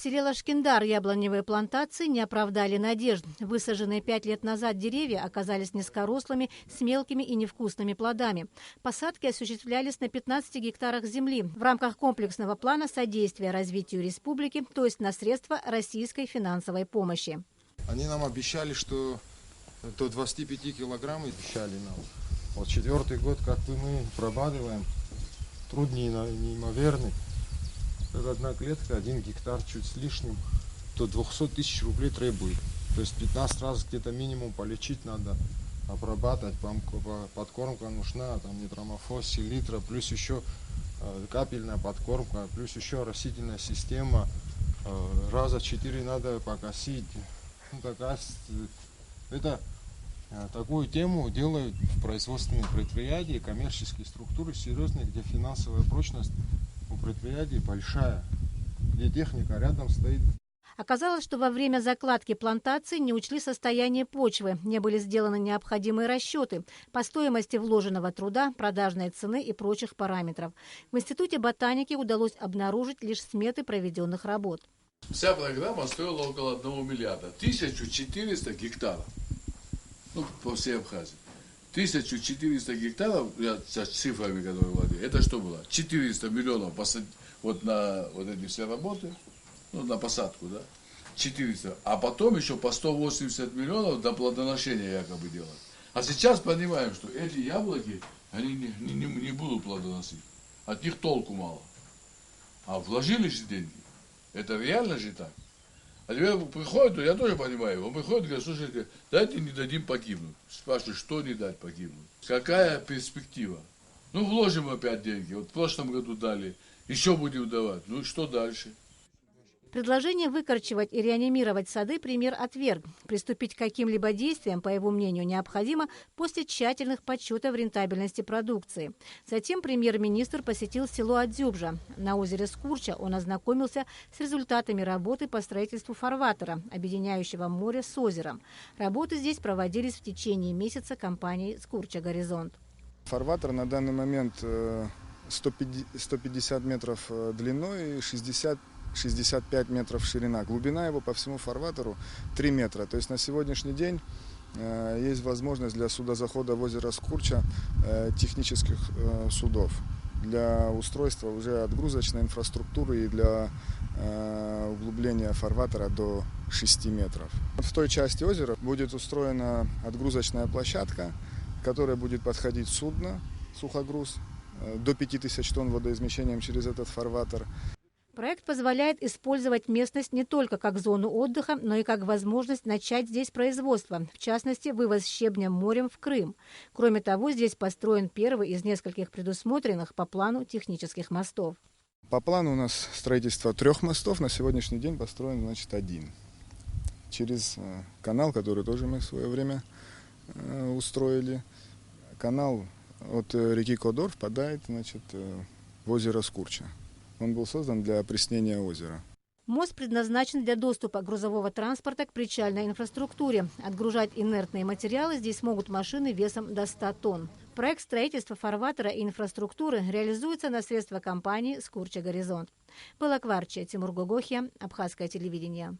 селе Лашкиндар яблоневые плантации не оправдали надежд. Высаженные 5 лет назад деревья оказались низкорослыми, с мелкими и невкусными плодами. Посадки осуществлялись на 15 гектарах земли в рамках комплексного плана содействия развитию республики, то есть на средства российской финансовой помощи. Они нам обещали, что до 25 килограмм обещали нам. Вот 4-й год, как бы мы пробадываем, труд неимоверный. Как одна клетка, 1 гектар чуть с лишним, до 200 тысяч рублей требует. То есть 15 раз где-то минимум полечить надо, обрабатывать, подкормка нужна, там нитромофос, селитра, плюс еще капельная подкормка, плюс еще растительная система. Раза 4 надо покосить. Такую тему делают в производственные предприятия, коммерческие структуры серьезные, где финансовая прочность у предприятий большая, где техника рядом стоит. Оказалось, что во время закладки плантаций не учли состояние почвы, не были сделаны необходимые расчеты по стоимости вложенного труда, продажной цены и прочих параметров. В Институте ботаники удалось обнаружить лишь сметы проведенных работ. Вся программа стоила около 1 миллиарда. 1400 гектаров. По всей Абхазии. 1400 гектаров, я с цифрами, которые владею, это что было? 400 миллионов на эти все работы, на посадку, да? 400. А потом еще по 180 миллионов до плодоношения якобы делать. А сейчас понимаем, что эти яблоки, они не будут плодоносить. От них толку мало. А вложили же деньги. Это реально же так. А теперь приходит, я тоже понимаю, он приходит и говорит: слушайте, дайте не дадим погибнуть. Спрашивают, что не дать погибнуть? Какая перспектива? Вложим опять деньги. Вот в прошлом году дали, еще будем давать. Что дальше? Предложение выкорчевать и реанимировать сады премьер отверг. Приступить к каким-либо действиям, по его мнению, необходимо после тщательных подсчетов рентабельности продукции. Затем премьер-министр посетил село Адзюбжа. На озере Скурча он ознакомился с результатами работы по строительству фарватера, объединяющего море с озером. Работы здесь проводились в течение месяца компанией «Скурча Горизонт». Фарватер на данный момент 150 метров длиной и 65 метров ширина. Глубина его по всему фарватеру 3 метра. То есть на сегодняшний день есть возможность для судозахода в озеро Скурча технических судов для устройства уже отгрузочной инфраструктуры и для углубления фарватера до 6 метров. В той части озера будет устроена отгрузочная площадка, к которой будет подходить судно, сухогруз, до 5000 тонн водоизмещением через этот фарватер. Проект позволяет использовать местность не только как зону отдыха, но и как возможность начать здесь производство, в частности, вывоз щебня морем в Крым. Кроме того, здесь построен первый из нескольких предусмотренных по плану технических мостов. По плану у нас строительство 3 мостов, на сегодняшний день построен, 1. Через канал, который тоже мы в свое время устроили. Канал от реки Кодор впадает, в озеро Скурча. Он был создан для опреснения озера. Мост предназначен для доступа грузового транспорта к причальной инфраструктуре. Отгружать инертные материалы здесь могут машины весом до 100 тонн. Проект строительства фарватера и инфраструктуры реализуется на средства компании «Скурча Горизонт». Балакварче, Тимур Гогохия, Абхазское телевидение.